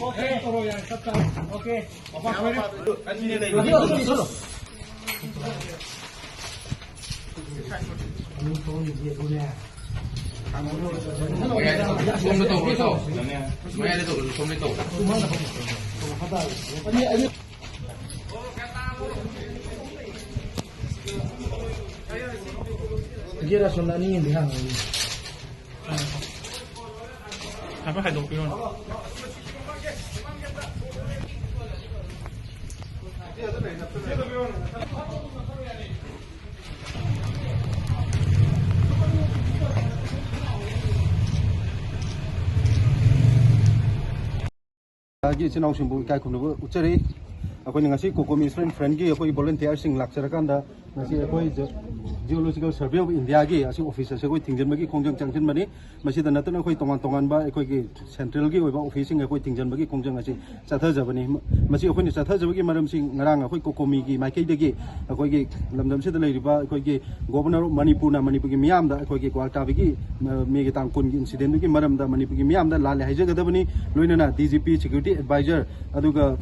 Okay करो यार सब काम okay Gira sudah ni yang bilang. Apa hai dong pion? Lagi senang simbu kai kuno ucari aku ni ngasih kokomi friend ki aku volunteer sing laksanakan da ngasih aku geological survey of India ki asing officer se aku tinggal bagi kongjang changchen mani masih dan natun aku tongan ba aku ki central ki oiba officing aku tinggal bagi kongjang ngasih satha jabani masih aku ni satha jabagi maram sing ngarang aku kokomi ki maikai degi aku ki lamdam se da lai riba aku ki governor Manipur ki miam da aku ki kwalta bagi me ki tangkun ki incident ki maram da Manipur ki miam da lale haija gadabani loinana DGP security advisor aduga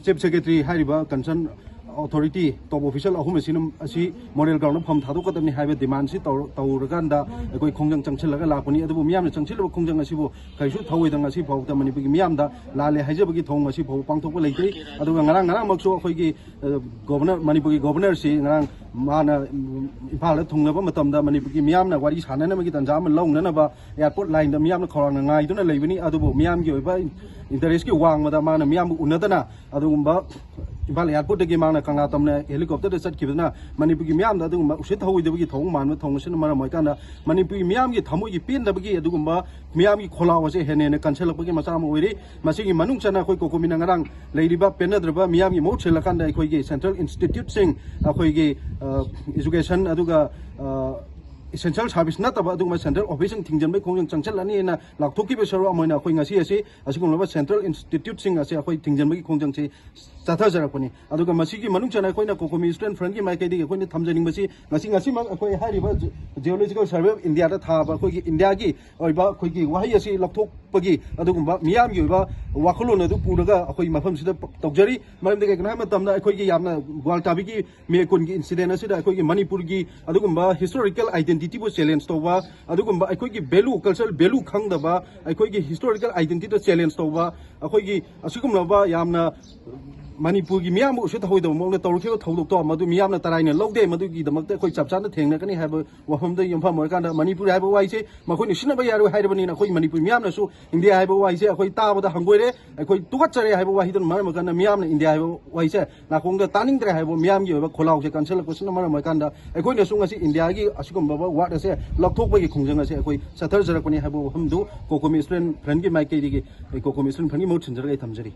Chief Secretary hariba concern authority top official ahum sinum asi model ground pham thadu kadam ni haiba demand si tauraganda koi khongjang changchil laga lapani adu miam na changchil ba khongjang asi bo kaisu thawai dang asi phau ta mani bi miam da lale haijaba gi thong asi phau pangthok ba leitei adu ngarang makso khoi gi governor manipuri governor si ngarang mana impal thong na ba matam da manipuri miam na wari sana na magi tanja ma long na ba airport line da miam na khorang na ngai duna leibani adu bo miam gi ba interest ki wang ma da mana miam unadana adu gumba Impal airport dagi mana kanga tamne helicopter de sat kibna Manipur gi miam da dum usit hawi de gi thong man thong sin mara moi kana Manipur miam gi thamu gi pin da gi adugumba miam gi khola wa se hene ne cancel bagi masa mo wiri masi gi manung chana khoi ko komina ngarang leiriba penadrba miam gi mo chela kan da khoi gi central institute sing khoi gi education aduga essential service na taba adugma central office thingjan bai khongjang changchal ani na lakthoki be saro amoina khoi ngasi ase asigum laba central institute sing ase khoi thingjan bai khongjang che satha jara pani aduga masi gi manung chana khoi na kokomi student friend gi mai kai di khoi ni thamjaning basi ngasi ma khoi hari ba geological survey of India da tha ba khoi gi India gi oi ba khoi gi wahi ase lakthok pagi adugumba miyam gi ba wakholo na du puraga khoi mafam sida tokjari maram de kai na tamna khoi gi yamna gwalta bi gi me kun gi incident ase da khoi gi Manipur gi adugumba historical identity bu challenge to ba adugumba khoi gi value cultural value khang da ba khoi gi historical identity challenge to ba khoi gi asugum na ba yamna Manipur gi miyam usit hoi da mo na torkhe thodok to madu miyam na tarai na logde madu gi damak te khoi chapcha na thengna kani haba wafam da yamfa mor kan da Manipur haba wai se makhoi ni sina ba yaru haira bani na khoi Manipur miyam na su India haba wai se khoi ta ba da hangoi re khoi tukat chare haba wai don mar ma kan na miyam na India haba wai se na khong da taning tre haba miyam gi ba kholau se cancel ko sina mar ma kan da khoi na su ngasi India gi asugum ba wa da se lokthok ba gi khongjang ase khoi sathar jara koni haba wafam du kokomi student friend gi mai ke di gi kokomi student friend gi mo chinjar ga thamjari